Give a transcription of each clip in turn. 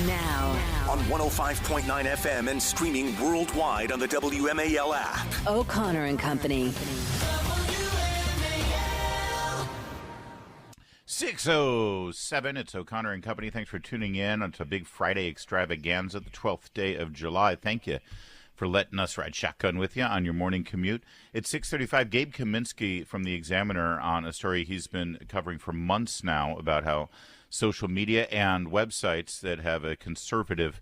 Now. On 105.9 FM and streaming worldwide on the WMAL app. O'Connor and Company. 6:07. It's O'Connor and Company. Thanks for tuning in on to Big Friday Extravaganza, the 12th day of July. Thank you for letting us ride shotgun with you on your morning commute. It's 6:35. Gabe Kaminsky from The Examiner on a story he's been covering for months now about how social media and websites that have a conservative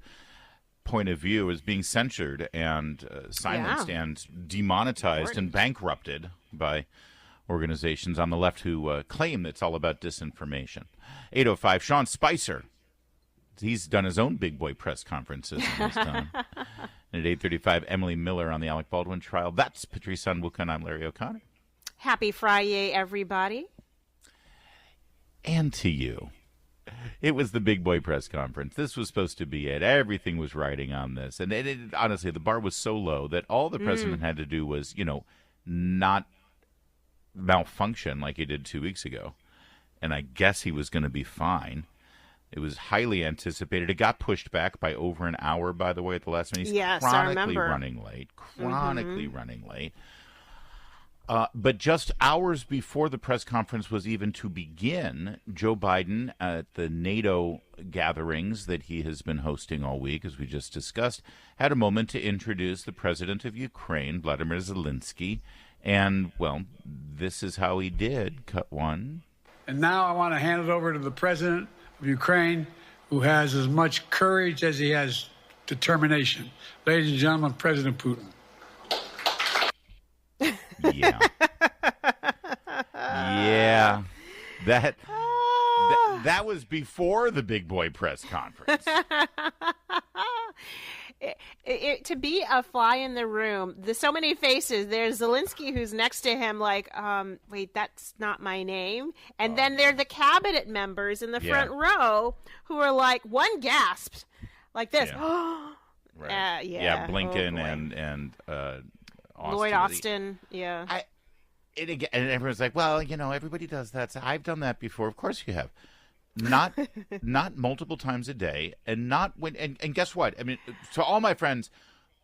point of view is being censored and silenced and demonetized and bankrupted by organizations on the left who claim it's all about disinformation. 8:05, Sean Spicer. He's done his own big boy press conferences in his time. And at 8:35, Emily Miller on the Alec Baldwin trial. That's Patrice Onwuka, and I'm Larry O'Connor. Happy Friday, everybody. And to you. It was the big boy press conference. This was supposed to be it. Everything was riding on this. And honestly, the bar was so low that all the president had to do was, not malfunction like he did 2 weeks ago. And I guess he was going to be fine. It was highly anticipated. It got pushed back by over an hour, by the way, at the last minute. He's chronically running late. But just hours before the press conference was even to begin, Joe Biden at the NATO gatherings that he has been hosting all week, as we just discussed, had a moment to introduce the president of Ukraine, Vladimir Zelensky. And, well, this is how he did. Cut one. And now I want to hand it over to the president of Ukraine, who has as much courage as he has determination. Ladies and gentlemen, President Putin. Yeah. Yeah. That was before the big boy press conference. To be a fly in the room, there's so many faces. There's Zelensky, who's next to him, like, wait, that's not my name. And then there are the cabinet members in the front row who are like, one gasped like this. Yeah. Right. Blinken and Austin. Lloyd Austin, and everyone's like, well, everybody does that. So I've done that before. Of course you have. Not multiple times a day, and not when. And guess what? I mean, to all my friends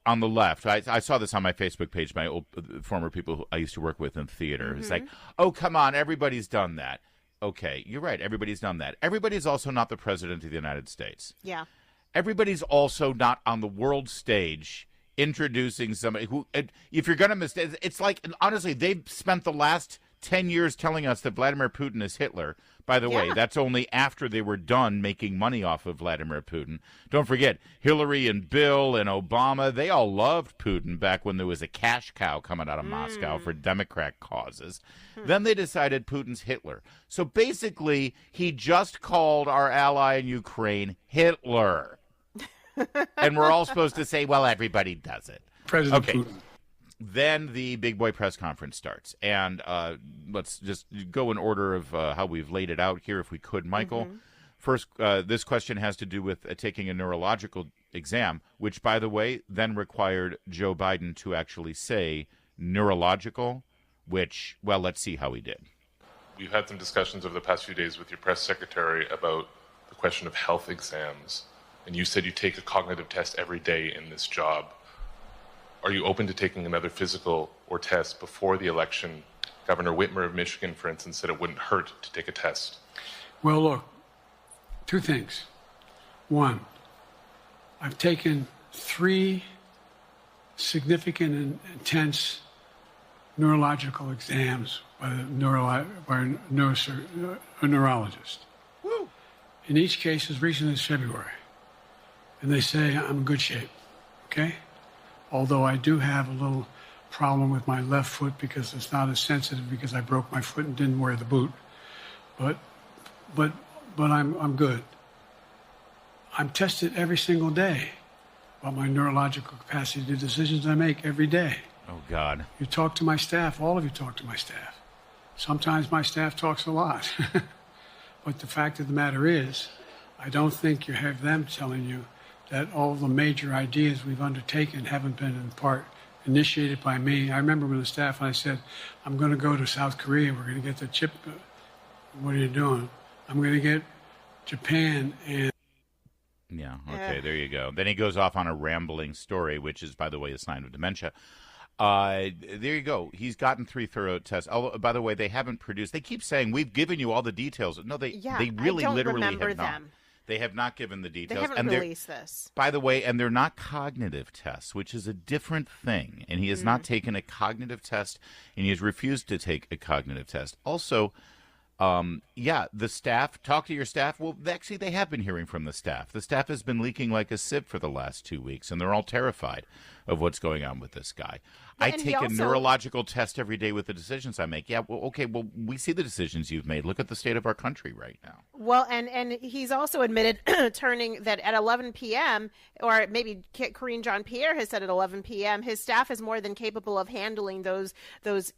on the left, I saw this on my Facebook page. My old former people who I used to work with in theater. It's like, oh, come on, everybody's done that. Okay, you're right. Everybody's done that. Everybody's also not the president of the United States. Yeah. Everybody's also not on the world stage introducing somebody who, if you're going to mistake, it's like, honestly, they've spent the last 10 years telling us that Vladimir Putin is Hitler. By the way, that's only after they were done making money off of Vladimir Putin. Don't forget, Hillary and Bill and Obama, they all loved Putin back when there was a cash cow coming out of Moscow for Democrat causes. Then they decided Putin's Hitler. So basically, he just called our ally in Ukraine Hitler. And we're all supposed to say, well, everybody does it. President Putin. Then the big boy press conference starts. And let's just go in order of how we've laid it out here, if we could, Michael. First, this question has to do with taking a neurological exam, which, by the way, then required Joe Biden to actually say neurological, which, well, let's see how he did. We've had some discussions over the past few days with your press secretary about the question of health exams. And you said you take a cognitive test every day in this job. Are you open to taking another physical or test before the election? Governor Whitmer of Michigan, for instance, said it wouldn't hurt to take a test. Well, look, two things. One, I've taken 3 significant and intense neurological exams by a neurologist. Woo. In each case, as recently as February. And they say I'm in good shape, okay? Although I do have a little problem with my left foot because it's not as sensitive because I broke my foot and didn't wear the boot. But I'm good. I'm tested every single day about my neurological capacity, the decisions I make every day. Oh, God. You talk to my staff, all of you talk to my staff. Sometimes my staff talks a lot. But the fact of the matter is, I don't think you have them telling you that all the major ideas we've undertaken haven't been in part initiated by me. I remember when the staff and I said, I'm going to go to South Korea, we're going to get the chip. What are you doing? I'm going to get Japan and... Yeah. Yeah, okay, there you go. Then he goes off on a rambling story, which is, by the way, a sign of dementia. There you go. He's gotten 3 thorough tests. Although, by the way, they haven't produced. They keep saying, we've given you all the details. No, they really I don't literally remember have not. them. They have not given the details. They haven't released this. By the way, and they're not cognitive tests, which is a different thing. And he has not taken a cognitive test, and he has refused to take a cognitive test. Also, the staff, talk to your staff. Well, actually, they have been hearing from the staff. The staff has been leaking like a sieve for the last 2 weeks, and they're all terrified of what's going on with this guy. I take a neurological test every day with the decisions I make. Yeah, well, okay, well, we see the decisions you've made. Look at the state of our country right now. Well, and he's also admitted turning that at 11 p.m., or maybe Karine Jean-Pierre has said at 11 p.m., his staff is more than capable of handling those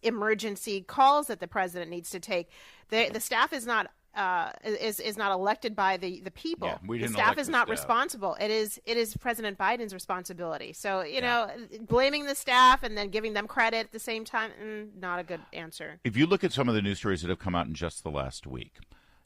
emergency calls that the president needs to take. The staff is not is not elected by the people. Yeah, we didn't the staff elect is the not staff. responsible. It is President Biden's responsibility. So know, blaming the staff and then giving them credit at the same time, not a good answer. If you look at some of the news stories that have come out in just the last week,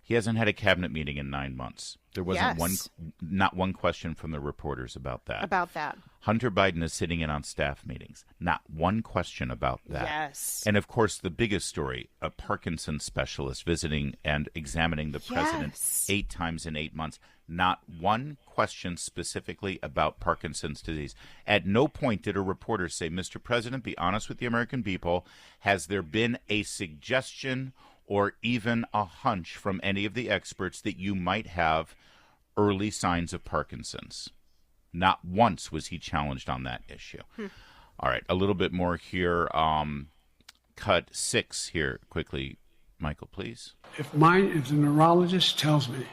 he hasn't had a cabinet meeting in 9 months. There wasn't not one question from the reporters about that. Hunter Biden is sitting in on staff meetings. Not one question about that. Yes. And, of course, the biggest story, a Parkinson's specialist visiting and examining the president 8 times in 8 months. Not one question specifically about Parkinson's disease. At no point did a reporter say, Mr. President, be honest with the American people. Has there been a suggestion or even a hunch from any of the experts that you might have early signs of Parkinson's? Not once was he challenged on that issue. All right, a little bit more here. Cut 6 here quickly. Michael, please. If the neurologist tells me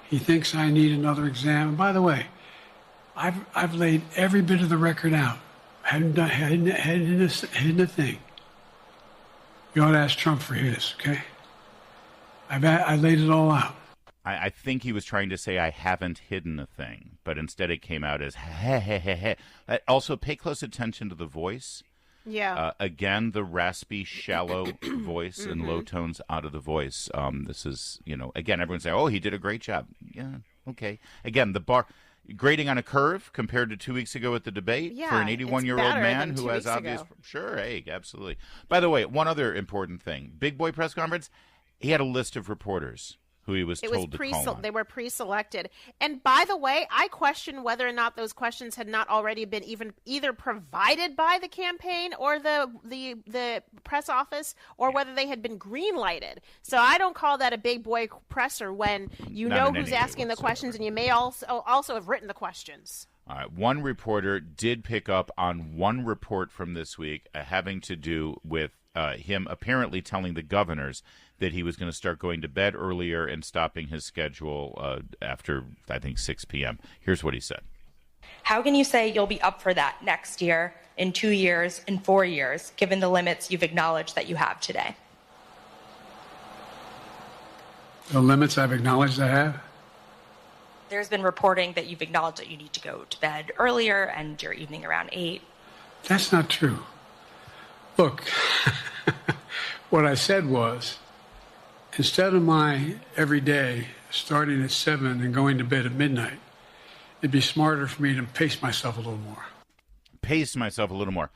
he thinks I need another exam, and by the way, I've laid every bit of the record out. Hadn't hidden a thing. You ought to ask Trump for his, okay? I laid it all out. I think he was trying to say I haven't hidden a thing, but instead it came out as he he he he. Also, pay close attention to the voice. Yeah. Again, the raspy, shallow voice and low tones out of the voice. This is, again, everyone's saying, oh, he did a great job. Yeah, okay. Again, the bar grading on a curve compared to 2 weeks ago at the debate for an 81-year-old man who has obvious. Sure, hey, absolutely. By the way, one other important thing: Big Boy press conference. He had a list of reporters who he was told to call on. They were pre-selected. And by the way, I question whether or not those questions had not already been either provided by the campaign or the press office, or whether they had been green-lighted. So I don't call that a big boy presser when you know who's asking the questions, and you may also have written the questions. All right. One reporter did pick up on one report from this week having to do with him apparently telling the governors that he was going to start going to bed earlier and stopping his schedule after, I think, 6 p.m. Here's what he said. How can you say you'll be up for that next year, in 2 years, in 4 years, given the limits you've acknowledged that you have today? The limits I've acknowledged I have? There's been reporting that you've acknowledged that you need to go to bed earlier and your evening around 8. That's not true. Look, what I said was, instead of my every day starting at 7 and going to bed at midnight, it'd be smarter for me to pace myself a little more. Pace myself a little more.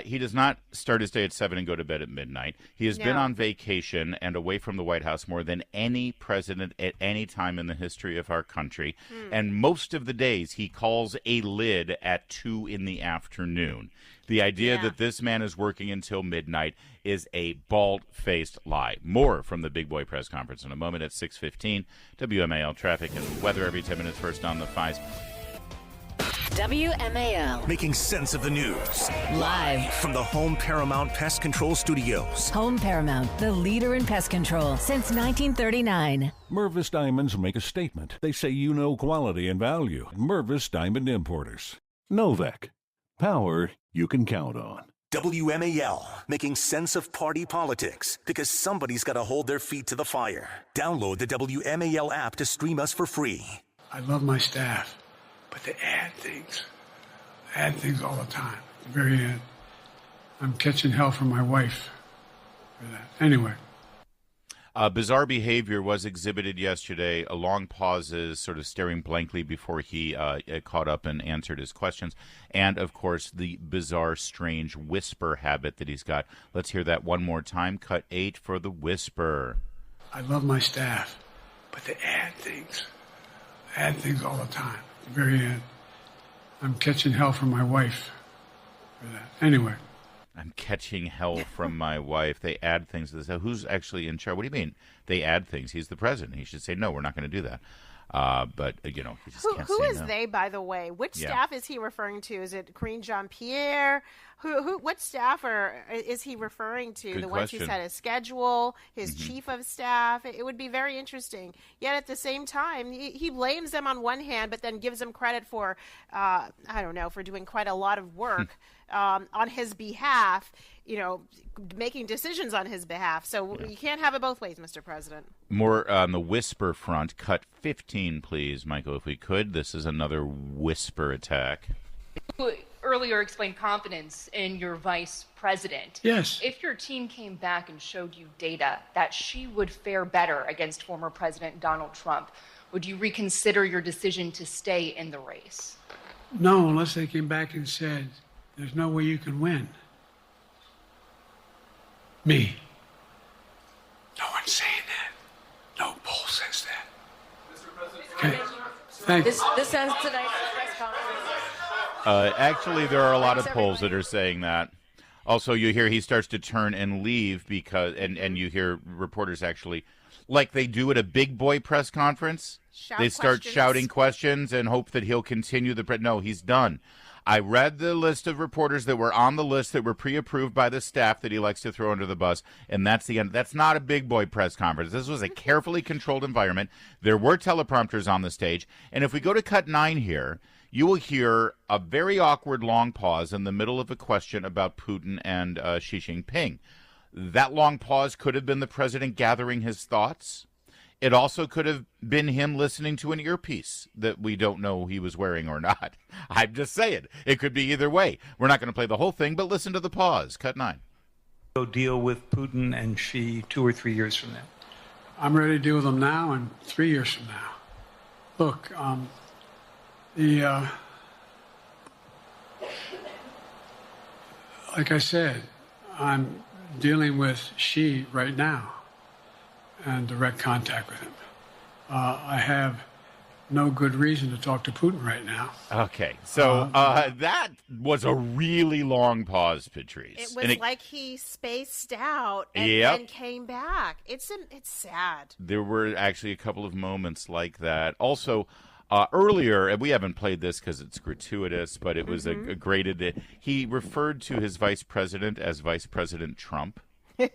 He does not start his day at 7 and go to bed at midnight. He has been on vacation and away from the White House more than any president at any time in the history of our country. And most of the days he calls a lid at 2 in the afternoon. The idea that this man is working until midnight is a bald-faced lie. More from the Big Boy press conference in a moment at 6:15. WMAL traffic and weather every 10 minutes first on the 5s. WMAL. Making sense of the news. Live. From the Home Paramount Pest Control Studios. Home Paramount, the leader in pest control since 1939. Mervis Diamonds make a statement. They say you know quality and value. Mervis Diamond Importers. Novec. Power you can count on. WMAL, making sense of party politics, because somebody's got to hold their feet to the fire. Download the WMAL app to stream us for free. I love my staff, but they add things all the time. At the very end, I'm catching hell from my wife for that. Anyway. Bizarre behavior was exhibited yesterday, long pauses, sort of staring blankly before he caught up and answered his questions. And, of course, the bizarre, strange whisper habit that he's got. Let's hear that one more time. Cut 8 for the whisper. I love my staff, but they add things. Add things all the time. At the very end. I'm catching hell from my wife for that. Anyway. I'm catching hell from my wife. They add things to this. Who's actually in charge? What do you mean? They add things. He's the president. He should say, no, we're not going to do that. But, he just can't say Who is no. they, by the way? Which staff is he referring to? Is it Karine Jean-Pierre? What staff is he referring to? Good the question. ones who set his schedule, his chief of staff? It would be very interesting. Yet at the same time, he blames them on one hand, but then gives them credit for, for doing quite a lot of work on his behalf, making decisions on his behalf. So you can't have it both ways, Mr. President. More on the whisper front. Cut 15, please, Michael, if we could. This is another whisper attack. You earlier explained confidence in your vice president. Yes. If your team came back and showed you data that she would fare better against former President Donald Trump, would you reconsider your decision to stay in the race? No, unless they came back and said, there's no way you can win. Me. No one's saying that. No poll says that. Mr. President. Okay. Thank you. This ends tonight's press conference. Actually, there are a lot of polls that are saying that. Also, you hear he starts to turn and leave because, and you hear reporters actually, like they do at a big boy press conference, they start shouting questions and hope that he'll continue no, he's done. I read the list of reporters that were on the list that were pre-approved by the staff that he likes to throw under the bus, and that's the end. That's not a big boy press conference. This was a carefully controlled environment. There were teleprompters on the stage, and if we go to cut 9 here, you will hear a very awkward long pause in the middle of a question about Putin and Xi Jinping. That long pause could have been the president gathering his thoughts. It also could have been him listening to an earpiece that we don't know he was wearing or not. I'm just saying. It could be either way. We're not going to play the whole thing, but listen to the pause. Cut 9. Go deal with Putin and Xi 2 or 3 years from now. I'm ready to deal with them now and 3 years from now. Look, like I said, I'm dealing with Xi right now and direct contact with him. I have no good reason to talk to Putin right now. Okay, so that was a really long pause, Patrice. It was like he spaced out and then came back. It's sad. There were actually a couple of moments like that. Also, earlier, and we haven't played this because it's gratuitous, but it was a great edit. He referred to his vice president as Vice President Trump. It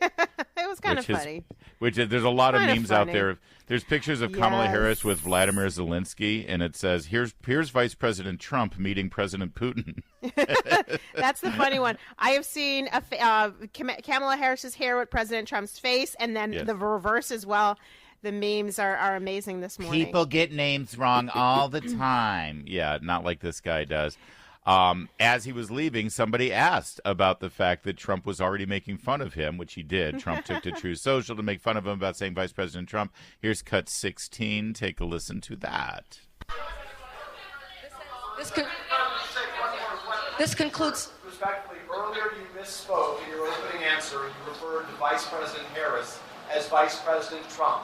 was kind of funny. There's a lot of memes out there. There's pictures of Kamala Harris with Vladimir Zelensky, and it says, here's Vice President Trump meeting President Putin. That's the funny one. I have seen Kamala Harris's hair with President Trump's face, and then the reverse as well. The memes are amazing this morning. People get names wrong all the time. Yeah, not like this guy does. As he was leaving, somebody asked about the fact that Trump was already making fun of him, which he did. Trump took to True Social to make fun of him about saying Vice President Trump. Here's cut 16. Take a listen to that. This concludes. Respectfully, earlier you misspoke in your opening answer. You referred to Vice President Harris as Vice President Trump.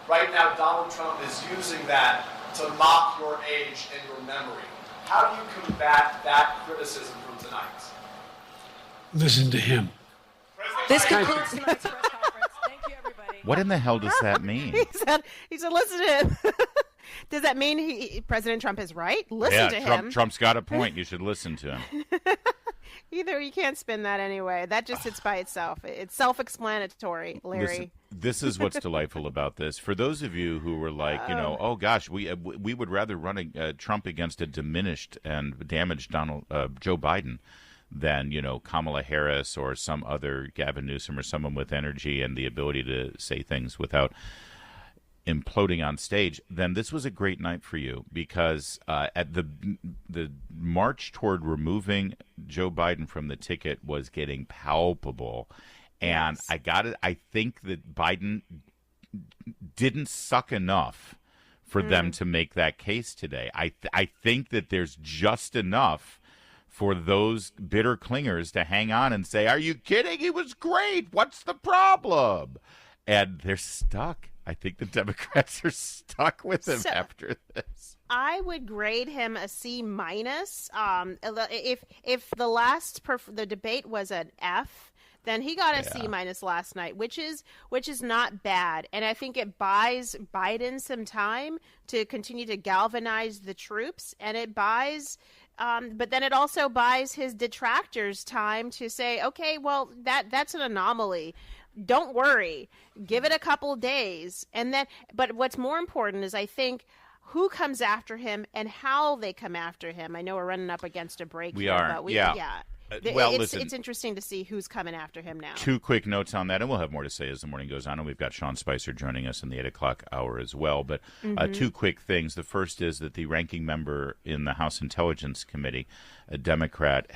Right now, Donald Trump is using that to mock your age and your memory. How do you combat that criticism from tonight? Listen to him. This concludes tonight's press conference. Thank you, everybody. What in the hell does that mean? He said, listen to him. Does that mean President Trump is right? Listen to him. Trump's got a point. You should listen to him. Either you can't spin that anyway. That just sits by itself. It's self-explanatory, Larry. Listen, this is what's delightful about this. For those of you who were like, oh gosh, we would rather run Trump against a diminished and damaged Joe Biden than Kamala Harris or some other Gavin Newsom or someone with energy and the ability to say things without imploding on stage, then this was a great night for you because at the march toward removing Joe Biden from the ticket was getting palpable. And I think that Biden didn't suck enough for them to make that case today. I think that there's just enough for those bitter clingers to hang on and say, "Are you kidding? He was great. What's the problem?" And they're stuck. I think the Democrats are stuck with him after this. I would grade him a C minus. If the debate was an F, then he got a C minus last night, which is not bad. And I think it buys Biden some time to continue to galvanize the troops, and it buys. But then it also buys his detractors time to say, okay, well, that's an anomaly. Don't worry. Give it a couple days. But what's more important is, I think, who comes after him and how they come after him. I know we're running up against a break. It's interesting to see who's coming after him now. 2 quick notes on that, and we'll have more to say as the morning goes on. And we've got Sean Spicer joining us in the 8 o'clock hour as well. But 2 quick things. The first is that the ranking member in the House Intelligence Committee, a Democrat,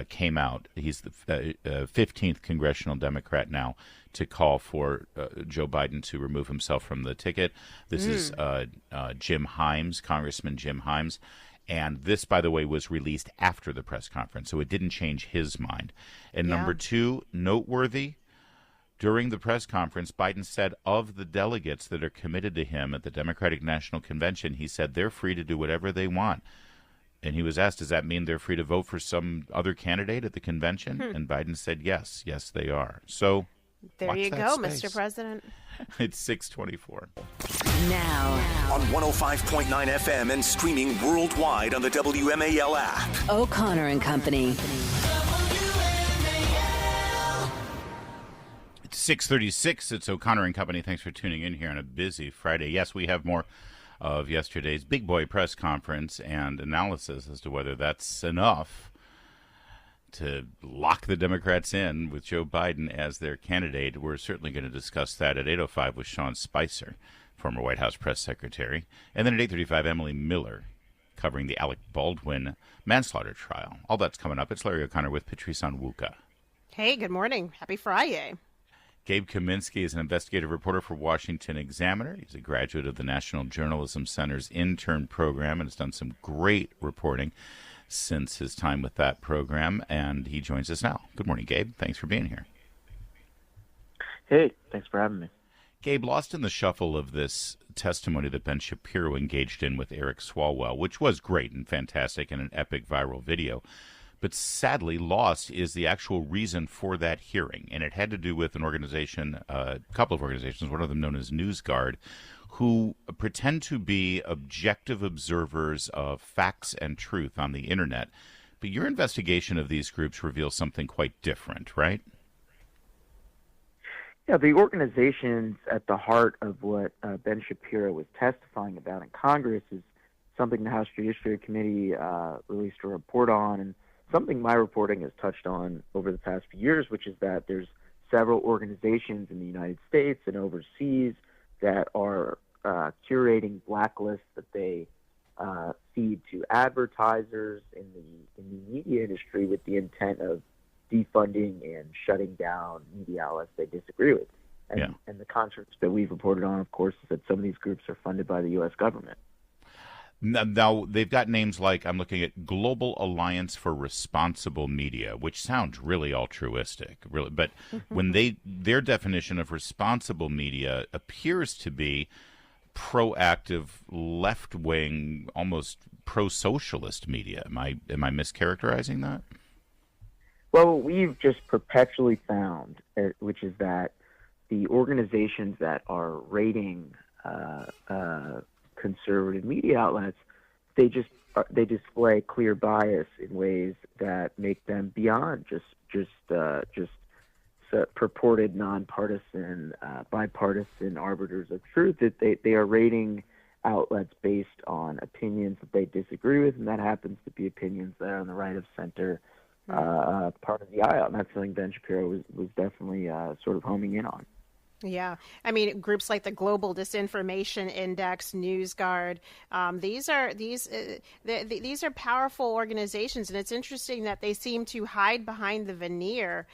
came out. He's the 15th congressional Democrat now to call for Joe Biden to remove himself from the ticket. This is Jim Himes, Congressman Jim Himes. And this, by the way, was released after the press conference, so it didn't change his mind. And number 2, noteworthy, during the press conference, Biden said of the delegates that are committed to him at the Democratic National Convention, he said they're free to do whatever they want. And he was asked, does that mean they're free to vote for some other candidate at the convention? And Biden said, yes, they are. So there you go, Mr. President. It's 6:24. Now on 105.9 FM and streaming worldwide on the WMAL app. O'Connor and Company. It's 6:36. It's O'Connor and Company. Thanks for tuning in here on a busy Friday. Yes, we have more of yesterday's big boy press conference and analysis as to whether that's enough to lock the Democrats in with Joe Biden as their candidate. We're certainly going to discuss that at 8:05 with Sean Spicer, former White House press secretary. And then at 8:35, Emily Miller covering the Alec Baldwin manslaughter trial. All that's coming up. It's Larry O'Connor with Patrice Onwuka. Hey, good morning. Happy Friday. Gabe Kaminsky is an investigative reporter for Washington Examiner. He's a graduate of the National Journalism Center's intern program and has done some great reporting since his time with that program, and he joins us now. Good morning, Gabe. Thanks for being here. Hey, thanks for having me. Gabe, lost in the shuffle of this testimony that Ben Shapiro engaged in with Eric Swalwell, which was great and fantastic and an epic viral video, but sadly lost is the actual reason for that hearing, and it had to do with an organization, a couple of organizations, one of them known as NewsGuard, who pretend to be objective observers of facts and truth on the internet. But your investigation of these groups reveals something quite different, right? Yeah, the organizations at the heart of what Ben Shapiro was testifying about in Congress is something the House Judiciary Committee released a report on, and something my reporting has touched on over the past few years, which is that there's several organizations in the United States and overseas that are curating blacklists that they feed to advertisers in the media industry with the intent of defunding and shutting down media outlets they disagree with. And the concepts that we've reported on, of course, is that some of these groups are funded by the U.S. government. Now, they've got names like, I'm looking at Global Alliance for Responsible Media, which sounds really altruistic, really. But when their definition of responsible media appears to be proactive, left-wing, almost pro-socialist media. Am I mischaracterizing that? Well, what we've just perpetually found, which is that the organizations that are rating conservative media outlets, they display clear bias in ways that make them beyond just purported nonpartisan, bipartisan arbiters of truth. That they are rating outlets based on opinions that they disagree with, and that happens to be opinions that are on the right of center part of the aisle. And that's something Ben Shapiro was definitely sort of homing in on. Yeah, I mean, groups like the Global Disinformation Index, NewsGuard, these are powerful organizations, and it's interesting that they seem to hide behind the veneer,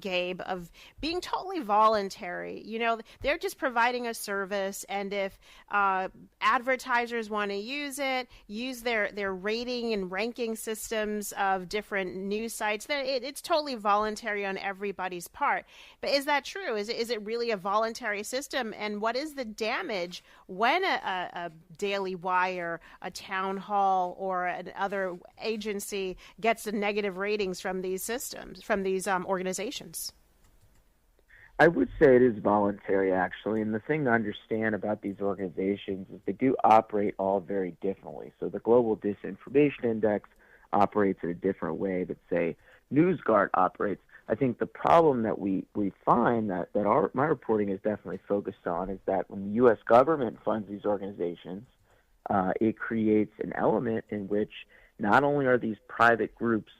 Gabe, of being totally voluntary. You know, they're just providing a service, and if advertisers want to use it, use their rating and ranking systems of different news sites, then it's totally voluntary on everybody's part. But is that true? Is it really a voluntary system, and what is the damage when a Daily Wire, a Town Hall, or another agency gets the negative ratings from these systems, from these organizations? I would say it is voluntary, actually, and the thing to understand about these organizations is they do operate all very differently. So the Global Disinformation Index operates in a different way that, say, NewsGuard operates. I think the problem that we find that my reporting is definitely focused on is that when the U.S. government funds these organizations, it creates an element in which not only are these private groups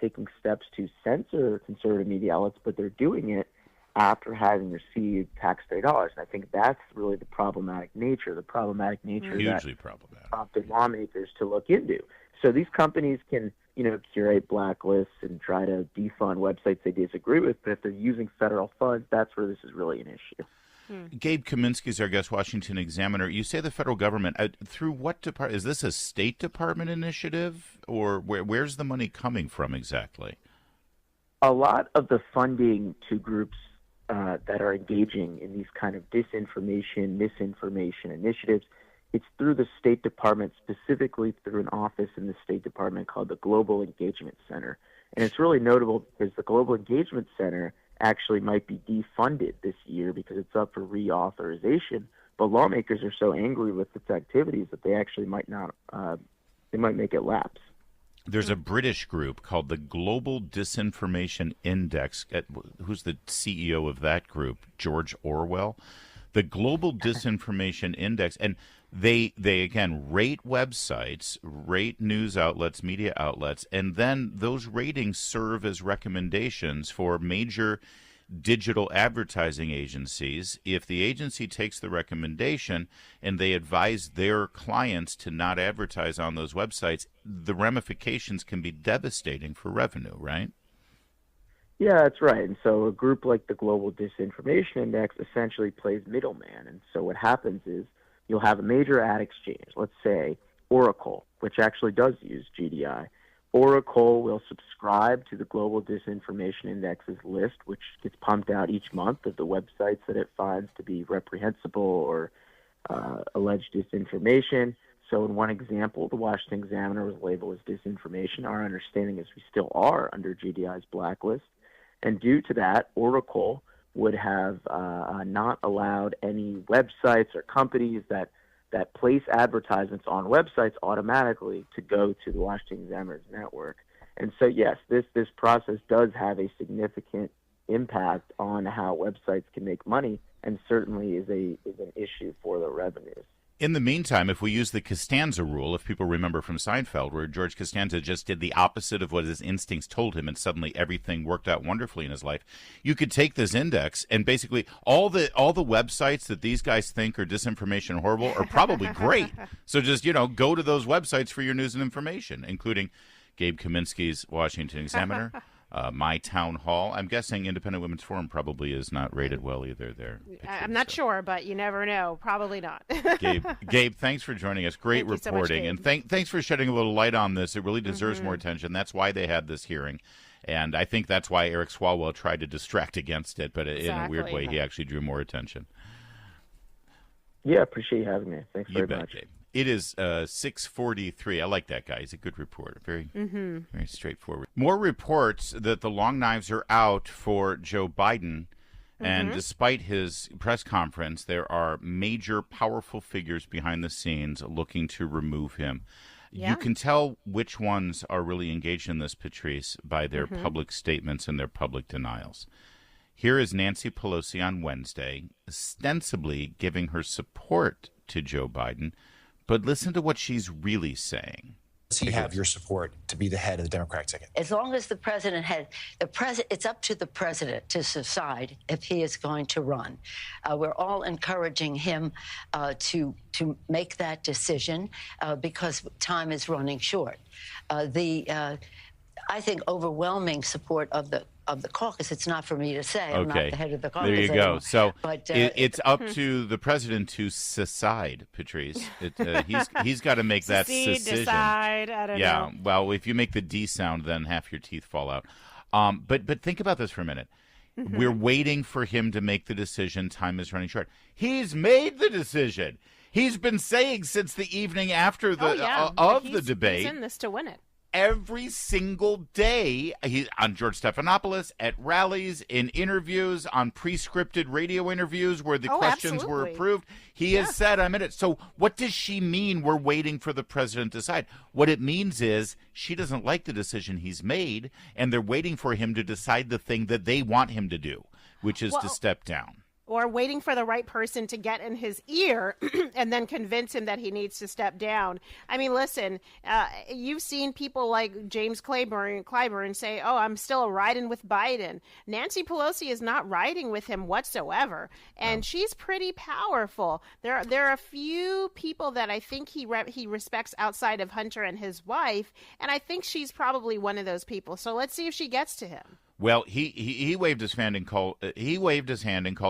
taking steps to censor conservative media outlets, but they're doing it after having received taxpayer dollars. And I think that's really the problematic nature that prompted lawmakers to look into. So these companies can, curate blacklists and try to defund websites they disagree with, but if they're using federal funds, that's where this is really an issue. Gabe Kaminsky is our guest, Washington Examiner. You say the federal government, through what department? Is this a State Department initiative, or where's the money coming from exactly? A lot of the funding to groups that are engaging in these kind of disinformation, misinformation initiatives, it's through the State Department, specifically through an office in the State Department called the Global Engagement Center. And it's really notable because the Global Engagement Center actually might be defunded this year because it's up for reauthorization. But lawmakers are so angry with its activities that they actually might make it lapse. There's a British group called the Global Disinformation Index. Who's the CEO of that group? George Orwell. The Global Disinformation Index, and they again rate websites, rate news outlets, media outlets, and then those ratings serve as recommendations for major digital advertising agencies. If the agency takes the recommendation and they advise their clients to not advertise on those websites, the ramifications can be devastating for revenue, right? Yeah, that's right. And so a group like the Global Disinformation Index essentially plays middleman. And so what happens is you'll have a major ad exchange, let's say Oracle, which actually does use GDI. Oracle will subscribe to the Global Disinformation Index's list, which gets pumped out each month of the websites that it finds to be reprehensible or alleged disinformation. So in one example, the Washington Examiner was labeled as disinformation. Our understanding is we still are under GDI's blacklist. And due to that, Oracle would have not allowed any websites or companies that place advertisements on websites automatically to go to the Washington Examiner's network. And so, yes, this process does have a significant impact on how websites can make money, and certainly is an issue for the revenues. In the meantime, if we use the Costanza rule, if people remember from Seinfeld, where George Costanza just did the opposite of what his instincts told him, and suddenly everything worked out wonderfully in his life, you could take this index and basically all the websites that these guys think are disinformation and horrible are probably great. So just go to those websites for your news and information, including Gabe Kaminsky's Washington Examiner. My Town Hall. I'm guessing Independent Women's Forum probably is not rated well either there. I'm not sure, but you never know. Probably not. Gabe, thanks for joining us. Great reporting. So much, and thanks for shedding a little light on this. It really deserves more attention. That's why they had this hearing. And I think that's why Eric Swalwell tried to distract against it, but in a weird way, he actually drew more attention. Yeah, appreciate you having me. Thanks very much. Gabe. It is 6:43. I like that guy. He's a good reporter. Very straightforward. More reports that the long knives are out for Joe Biden. And despite his press conference, there are major, powerful figures behind the scenes looking to remove him. Yeah. You can tell which ones are really engaged in this, Patrice, by their public statements and their public denials. Here is Nancy Pelosi on Wednesday, ostensibly giving her support to Joe Biden. But listen to what she's really saying. he have your support to be the head of the Democratic ticket? As long as the president it's up to the president to decide if he is going to run. We're all encouraging him to make that decision because time is running short. I think overwhelming support of the caucus. It's not for me to say. I'm not the head of the caucus. There you go. So but, it's up to the president to decide, Patrice. He's got to make that decision. Decide. I don't know. Yeah. Well, if you make the D sound, then half your teeth fall out. But think about this for a minute. Mm-hmm. We're waiting for him to make the decision. Time is running short. He's made the decision. He's been saying since the evening after the the debate. He's in this to win it. Every single day, he's on George Stephanopoulos, at rallies, in interviews, on pre-scripted radio interviews where the questions were approved. He has said, I'm in it. So what does she mean we're waiting for the president to decide? What it means is she doesn't like the decision he's made, and they're waiting for him to decide the thing that they want him to do, which is to step down. Or waiting for the right person to get in his ear and then convince him that he needs to step down. I mean, listen, you've seen people like James Clyburn say, oh, I'm still riding with Biden. Nancy Pelosi is not riding with him whatsoever, and she's pretty powerful. There are a few people that I think he respects outside of Hunter and his wife, and I think she's probably one of those people. So let's see if she gets to him. Well, he waved his hand and called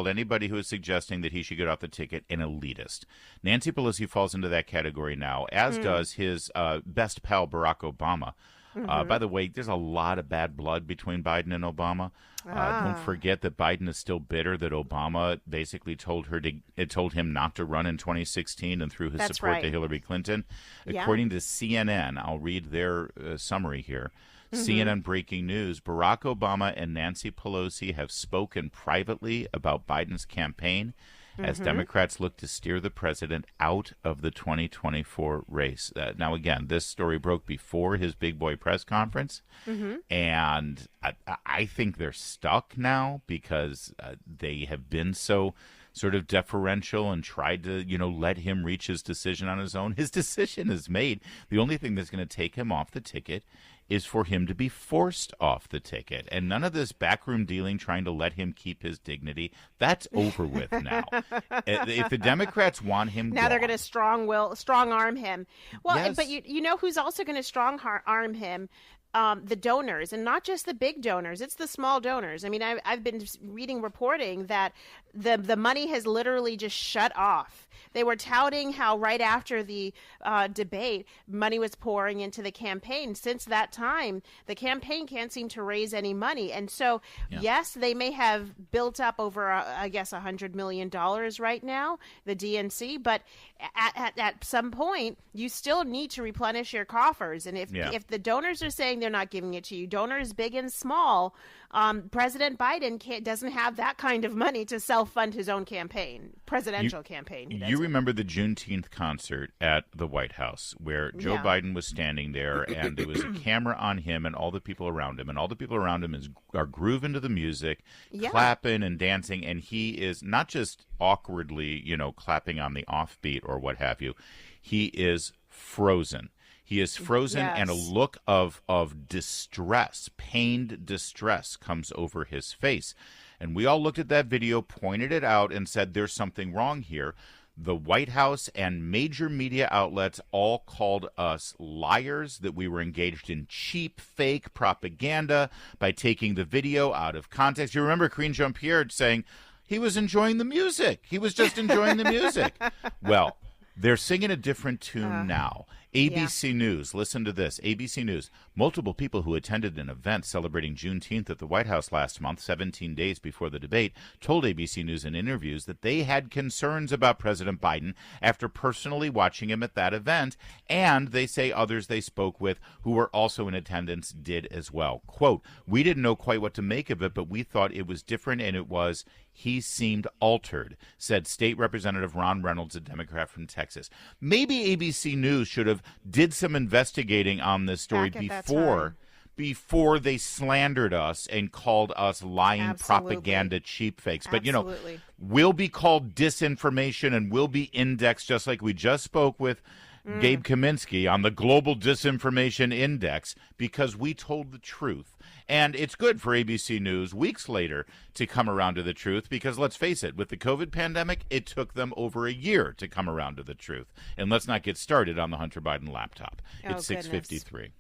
anybody who is suggesting that he should get off the ticket an elitist. Nancy Pelosi falls into that category now, as does his best pal Barack Obama. Mm-hmm. By the way, there's a lot of bad blood between Biden and Obama. Don't forget that Biden is still bitter that Obama basically told him not to run in 2016 and threw his support to Hillary Clinton. Yeah. According to CNN, I'll read their summary here. CNN breaking news, Barack Obama and Nancy Pelosi have spoken privately about Biden's campaign as Democrats look to steer the president out of the 2024 race. Now, again, this story broke before his big boy press conference, and I think they're stuck now because they have been so sort of deferential and tried to, let him reach his decision on his own. His decision is made. The only thing that's going to take him off the ticket is for him to be forced off the ticket. And none of this backroom dealing trying to let him keep his dignity, that's over with now. If the Democrats want him now, they're going to strong arm him. Well, yes. But you know who's also going to strong arm him? The donors, and not just the big donors, it's the small donors. I mean, I've been reading reporting that the money has literally just shut off. They were touting how right after the debate, money was pouring into the campaign. Since that time, the campaign can't seem to raise any money. And so, yes, they may have built up over, I guess, $100 million right now, the DNC, but at some point, you still need to replenish your coffers. And if the donors are saying they're not giving it to you, donors big and small, President Biden doesn't have that kind of money to self-fund his own presidential campaign. You remember the Juneteenth concert at the White House where Joe Biden was standing there and there was a camera on him and all the people around him, and all the people around him are grooving to the music, clapping and dancing, and he is not just awkwardly, clapping on the offbeat or what have you. He is frozen. He is frozen, and a look of distress, pained distress, comes over his face. And we all looked at that video, pointed it out, and said, there's something wrong here. The White House and major media outlets all called us liars, that we were engaged in cheap, fake propaganda by taking the video out of context. You remember Karine Jean-Pierre saying he was enjoying the music. He was just enjoying the music. Well, they're singing a different tune now. ABC News, listen to this. ABC News, multiple people who attended an event celebrating Juneteenth at the White House last month, 17 days before the debate, told ABC News in interviews that they had concerns about President Biden after personally watching him at that event, and they say others they spoke with who were also in attendance did as well. Quote, we didn't know quite what to make of it, but we thought it was different, and it was, he seemed altered, said State Representative Ron Reynolds, a Democrat from Texas. Maybe ABC News should have did some investigating on this story before they slandered us and called us lying propaganda cheap fakes. But, we'll be called disinformation and we'll be indexed, just like we just spoke with Gabe Kaminsky on the Global Disinformation Index because we told the truth. And it's good for ABC News weeks later to come around to the truth because, let's face it, with the COVID pandemic, it took them over a year to come around to the truth. And let's not get started on the Hunter Biden laptop. It's 6:53.